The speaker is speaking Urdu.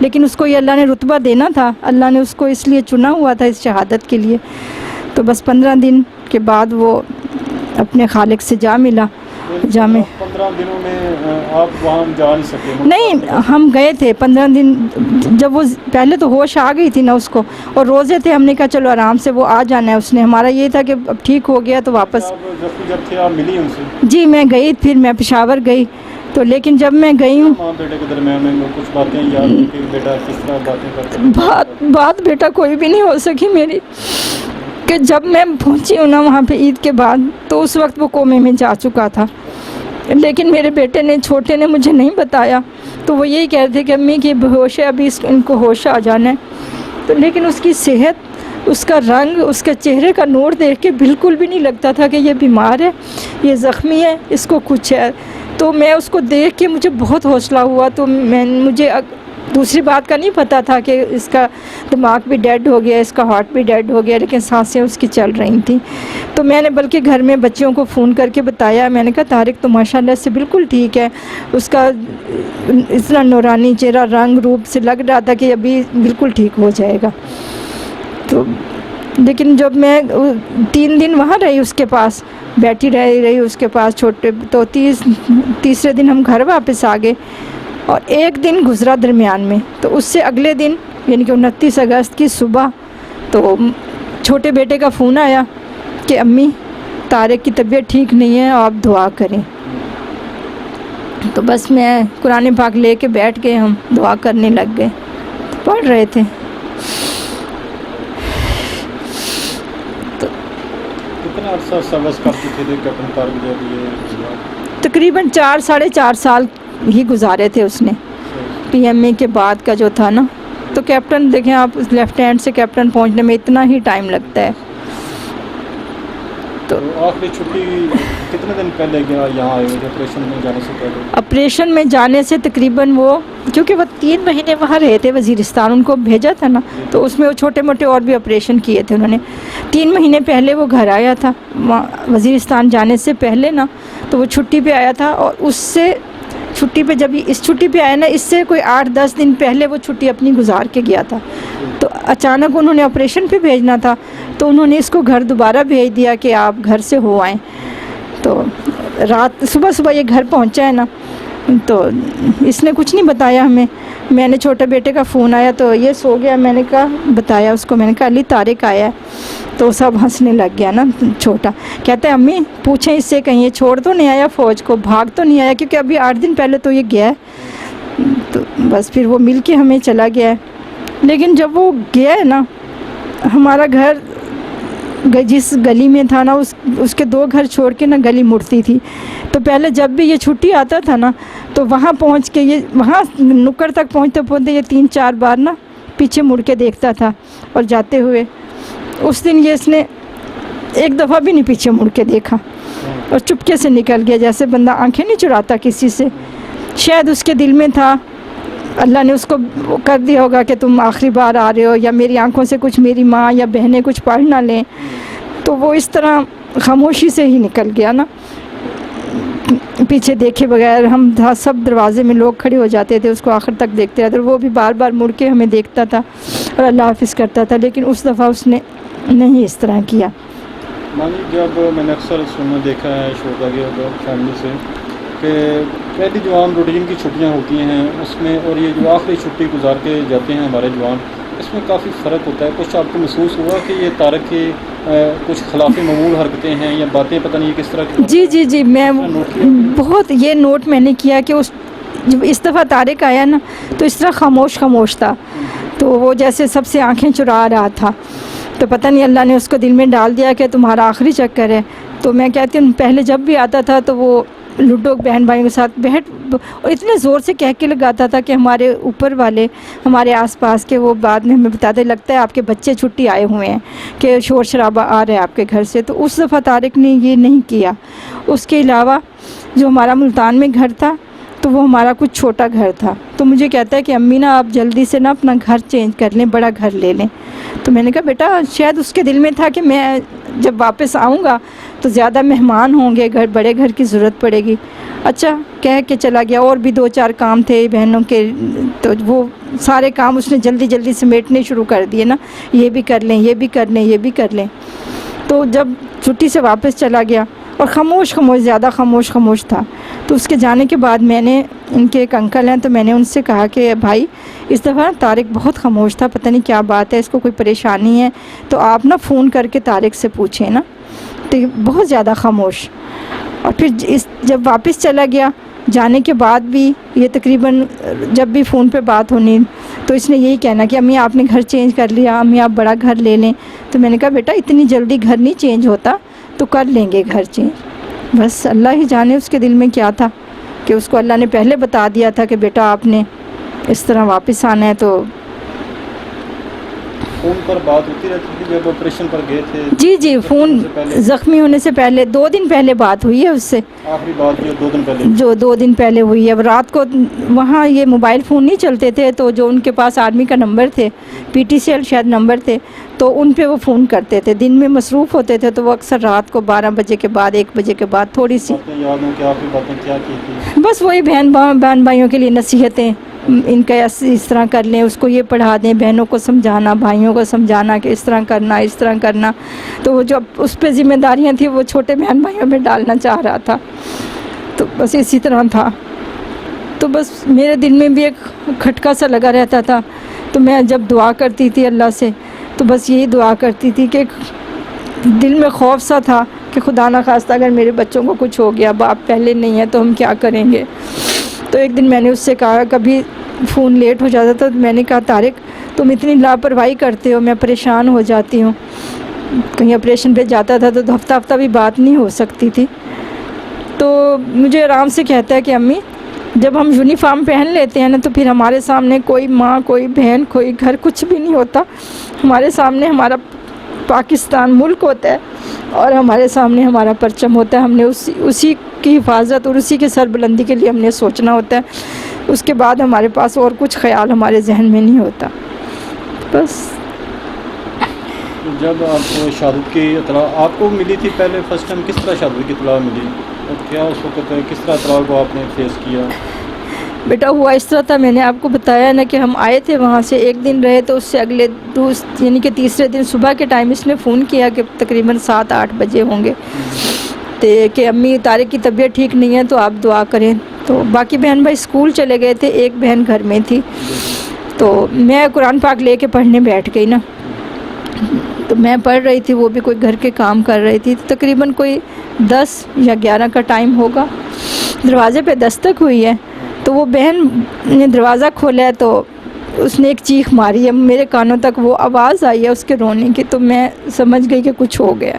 لیکن اس کو یہ اللہ نے رتبہ دینا تھا، اللہ نے اس کو اس لیے چنا ہوا تھا اس شہادت کے لیے. تو بس 15 دن کے بعد وہ اپنے خالق سے جا ملا. 15 دنوں میں آپ وہاں جا نہیں سکے؟ نہیں، ہم گئے تھے 15 دن. جب وہ پہلے تو ہوش آ گئی تھی نا اس کو، اور روزے تھے، ہم نے کہا چلو آرام سے وہ آ جانا ہے. اس نے ہمارا یہ تھا کہ اب ٹھیک ہو گیا تو واپس. جب تھے آپ ملی ان سے؟ جی میں گئی، پھر میں پشاور گئی. تو لیکن جب میں گئی ہوں، ماں بیٹے کے درمیان میں کچھ باتیں یاد ہیں کہ بیٹا کس طرح باتیں کرتا؟ بات بیٹا کوئی بھی نہیں ہو سکی میری. کہ جب میں پہنچی ہوں نا وہاں پہ عید کے بعد، تو اس وقت وہ کومے میں جا چکا تھا. لیکن میرے بیٹے نے، چھوٹے نے مجھے نہیں بتایا. تو وہ یہی کہتے تھے کہ امی کی بے ہوش ہے، ابھی ان کو ہوش آ جانا ہے. تو لیکن اس کی صحت، اس کا رنگ، اس کے چہرے کا نور دیکھ کے بالکل بھی نہیں لگتا تھا کہ یہ بیمار ہے، یہ زخمی ہے، اس کو کچھ ہے. تو میں اس کو دیکھ کے مجھے بہت حوصلہ ہوا. تو مجھے دوسری بات کا نہیں پتہ تھا کہ اس کا دماغ بھی ڈیڈ ہو گیا، اس کا ہارٹ بھی ڈیڈ ہو گیا، لیکن سانسیں اس کی چل رہی تھیں. تو میں نے بلکہ گھر میں بچیوں کو فون کر کے بتایا. میں نے کہا طارق تو ماشاءاللہ سے بالکل ٹھیک ہے، اس کا اتنا نورانی چہرہ، رنگ روپ سے لگ رہا تھا کہ ابھی بالکل ٹھیک ہو جائے گا. تو لیکن جب میں 3 دن وہاں رہی اس کے پاس، بیٹھی رہی اس کے پاس چھوٹے، تو تیسرے دن ہم گھر واپس آ گئے. اور 1 دن گزرا درمیان میں. تو اس سے اگلے دن یعنی کہ 29 اگست کی صبح تو چھوٹے بیٹے کا فون آیا کہ امی طارق کی طبیعت ٹھیک نہیں ہے، آپ دعا کریں. تو بس میں قرآن پاک لے کے بیٹھ گئے، ہم دعا کرنے لگ گئے، پڑھ رہے تھے. کتنا عرصہ سروس کر چکے تھے کیپٹن طارق جب یہ؟ تقریباً 4 ساڑھے 4 سال ہی گزارے تھے اس نے پی ایم اے کے بعد کا جو تھا نا. تو کیپٹن دیکھیں آپ، لیفٹیننٹ سے کیپٹن پہنچنے میں اتنا ہی ٹائم لگتا ہے. تو آخری چھٹی کتنے دن پہلے یہاں آئے ہوئے آپریشن میں جانے سے پہلے؟ آپریشن میں جانے سے تقریباً وہ، کیونکہ وہ 3 مہینے وہاں رہے تھے وزیرستان، ان کو بھیجا تھا نا، تو اس میں وہ چھوٹے موٹے اور بھی آپریشن کیے تھے انہوں نے. 3 مہینے پہلے وہ گھر آیا تھا وزیرستان جانے سے پہلے نا. تو وہ چھٹی پہ آیا تھا، اور اس سے چھٹی پہ جب اس چھٹی پہ آیا نا، اس سے کوئی 8-10 دن پہلے وہ چھٹی اپنی گزار کے گیا تھا. تو اچانک انہوں نے آپریشن پہ بھیجنا تھا، تو انہوں نے اس کو گھر دوبارہ بھیج دیا کہ آپ گھر سے ہو آئیں. تو رات صبح یہ گھر پہنچا ہے نا، تو اس نے کچھ نہیں بتایا ہمیں. میں نے چھوٹے بیٹے کا فون آیا تو یہ سو گیا. میں نے کہا، بتایا اس کو، میں نے کہا علی طارق آیا ہے. تو سب ہنسنے لگ گیا نا. چھوٹا کہتا ہے امی پوچھیں اس سے کہیں یہ چھوڑ تو نہیں آیا فوج کو، بھاگ تو نہیں آیا، کیونکہ ابھی 8 دن پہلے تو یہ گیا ہے. تو بس پھر وہ مل کے ہمیں چلا گیا ہے. لیکن جب وہ گیا ہے نا، ہمارا گھر جس گلی میں تھا نا، اس کے 2 گھر چھوڑ کے نا گلی مڑتی تھی. تو پہلے جب بھی یہ چھٹی آتا تھا نا، تو وہاں پہنچ کے یہ وہاں نکڑ تک پہنچتے یہ 3-4 بار نا پیچھے مڑ کے دیکھتا تھا. اور جاتے ہوئے اس دن اس نے ایک دفعہ بھی نہیں پیچھے مڑ کے دیکھا، اور چپکے سے نکل گیا، جیسے بندہ آنکھیں نہیں چراتا کسی سے. شاید اس کے دل میں تھا، اللہ نے اس کو کر دیا ہوگا کہ تم آخری بار آ رہے ہو، یا میری آنکھوں سے کچھ میری ماں یا بہنیں کچھ پڑھ نہ لیں. تو وہ اس طرح خاموشی سے ہی نکل گیا نا، پیچھے دیکھے بغیر. ہم سب دروازے میں لوگ کھڑے ہو جاتے تھے، اس کو آخر تک دیکھتے رہتے. وہ بھی بار بار مڑ کے ہمیں دیکھتا تھا اور اللہ حافظ کرتا تھا. لیکن اس دفعہ اس نے نہیں اس طرح کیا. مانی جب میں نے اکثر سننا دیکھا ہے شوکا کے فیملی سے کہ پہلی جو عام روٹین کی چھٹیاں ہوتی ہیں اس میں، اور یہ جو آخری چھٹی گزار کے جاتے ہیں ہمارے جوان، اس میں کافی فرق ہوتا ہے. کچھ آپ کو محسوس ہوا کہ یہ طارق کی کچھ خلاف معمول حرکتیں ہیں یا باتیں پتہ نہیں کس طرح کی؟ جی میں بہت یہ نوٹ میں نے کیا کہ جب اس دفعہ طارق آیا نا، تو اس طرح خاموش تھا. تو وہ جیسے سب سے آنکھیں چرا رہا تھا. تو پتہ نہیں اللہ نے اس کو دل میں ڈال دیا کہ تمہارا آخری چکر ہے. تو میں کہتی ہوں پہلے جب بھی آتا تھا تو وہ لوڈو بہن بھائیوں کے ساتھ بیٹھ، اور اتنے زور سے کہہ کے لگاتا تھا کہ ہمارے اوپر والے، ہمارے آس پاس کے، وہ بعد میں ہمیں بتاتے لگتا ہے آپ کے بچے چھٹی آئے ہوئے ہیں کہ شور شرابہ آ رہا ہے آپ کے گھر سے. تو اس دفعہ طارق نے یہ نہیں کیا. اس کے علاوہ جو ہمارا ملتان میں گھر تھا، تو وہ ہمارا کچھ چھوٹا گھر تھا. تو مجھے کہتا ہے کہ امی نا آپ جلدی سے نا اپنا گھر چینج کر لیں، بڑا گھر لے لیں. تو میں نے کہا بیٹا شاید اس کے دل میں تھا کہ میں جب واپس آؤں گا تو زیادہ مہمان ہوں گے، بڑے گھر کی ضرورت پڑے گی. اچھا کہہ کے چلا گیا. اور بھی 2-4 کام تھے بہنوں کے, تو وہ سارے کام اس نے جلدی جلدی سمیٹنے شروع کر دیے نا, یہ بھی کر لیں, یہ بھی کر لیں, یہ بھی کر لیں. تو جب چھٹی سے واپس چلا گیا اور خاموش زیادہ خاموش تھا. تو اس کے جانے کے بعد میں نے, ان کے ایک انکل ہیں, تو میں نے ان سے کہا کہ بھائی اس دفعہ طارق بہت خاموش تھا, پتہ نہیں کیا بات ہے, اس کو کوئی پریشانی ہے, تو آپ نا فون کر کے طارق سے پوچھیں نا. تو بہت زیادہ خاموش. اور پھر جب واپس چلا گیا, جانے کے بعد بھی یہ تقریباً جب بھی فون پہ بات ہونی تو اس نے یہی کہنا کہ امی آپ نے گھر چینج کر لیا, امی آپ بڑا گھر لے لیں. تو میں نے کہا بیٹا اتنی جلدی گھر نہیں چینج ہوتا, تو کر لیں گے گھر چینج. بس اللہ ہی جانے اس کے دل میں کیا تھا, کہ اس کو اللہ نے پہلے بتا دیا تھا کہ بیٹا آپ نے اس طرح واپس آنا ہے. تو فون پر بات ہوتی رہتی تھی جب آپریشن پر گئے تھے؟ جی فون زخمی ہونے سے پہلے 2 دن پہلے بات ہوئی ہے اس سے. آخری بات جو 2 دن پہلے, جو 2 دن پہلے ہوئی ہے. اب رات کو وہاں یہ موبائل فون نہیں چلتے تھے, تو جو ان کے پاس آرمی کا نمبر تھے, PTCL شاید نمبر تھے, تو ان پہ وہ فون کرتے تھے. دن میں مصروف ہوتے تھے, تو وہ اکثر رات کو 12 بجے کے بعد 1 بجے کے بعد تھوڑی سی یاد ہوں کہ آخری باتیں کیا کی تھی؟ بس وہی بہن بھائیوں کے لیے نصیحتیں, ان کا اس طرح کر لیں, اس کو یہ پڑھا دیں, بہنوں کو سمجھانا, بھائیوں کو سمجھانا کہ اس طرح کرنا, اس طرح کرنا. تو وہ جو اس پہ ذمہ داریاں تھیں وہ چھوٹے بہن بھائیوں میں ڈالنا چاہ رہا تھا. تو بس اسی طرح تھا. تو بس میرے دل میں بھی ایک کھٹکا سا لگا رہتا تھا. تو میں جب دعا کرتی تھی اللہ سے, تو بس یہی دعا کرتی تھی کہ دل میں خوف سا تھا کہ خدا نہ خواستہ اگر میرے بچوں کو کچھ ہو گیا, باپ پہلے نہیں ہے, تو ہم کیا کریں گے. تو ایک دن میں نے اس سے کہا, کبھی فون لیٹ ہو جاتا تھا, تو میں نے کہا طارق تم اتنی لاپرواہی کرتے ہو, میں پریشان ہو جاتی ہوں. کہیں آپریشن پہ جاتا تھا تو ہفتہ بھی بات نہیں ہو سکتی تھی. تو مجھے آرام سے کہتا ہے کہ امی جب ہم یونیفارم پہن لیتے ہیں نا, تو پھر ہمارے سامنے کوئی ماں, کوئی بہن, کوئی گھر, کچھ بھی نہیں ہوتا. ہمارے سامنے ہمارا پاکستان ملک ہوتا ہے, اور ہمارے سامنے ہمارا پرچم ہوتا ہے. ہم نے اسی کی حفاظت اور اسی کی سربلندی کے لیے ہم نے سوچنا ہوتا ہے. اس کے بعد ہمارے پاس اور کچھ خیال ہمارے ذہن میں نہیں ہوتا. بس جب آپ کو شہادت کی اطلاع آپ کو ملی تھی پہلے فرسٹ ٹائم, کس طرح شہادت کی اطلاع ملی, اور کیا اس وقت کس طرح اطلاع کو آپ نے فیس کیا؟ بیٹا ہوا اس طرح تھا, میں نے آپ کو بتایا نا کہ ہم آئے تھے وہاں سے, 1 دن رہے, تو اس سے اگلے یعنی کہ تیسرے دن صبح کے ٹائم اس نے فون کیا کہ تقریباً 7-8 بجے ہوں گے, کہ امی طارق کی طبیعت ٹھیک نہیں ہے, تو آپ دعا کریں. تو باقی بہن بھائی اسکول چلے گئے تھے, ایک بہن گھر میں تھی. تو میں قرآن پاک لے کے پڑھنے بیٹھ گئی نا, تو میں پڑھ رہی تھی, وہ بھی کوئی گھر کے کام کر رہی تھی. تقریباً کوئی 10 یا 11 کا ٹائم ہوگا, دروازے پہ دستک ہوئی ہے. تو وہ بہن نے دروازہ کھولا ہے, تو اس نے ایک چیخ ماری ہے, میرے کانوں تک وہ آواز آئی ہے اس کے رونے کی. تو میں سمجھ گئی کہ کچھ ہو گیا.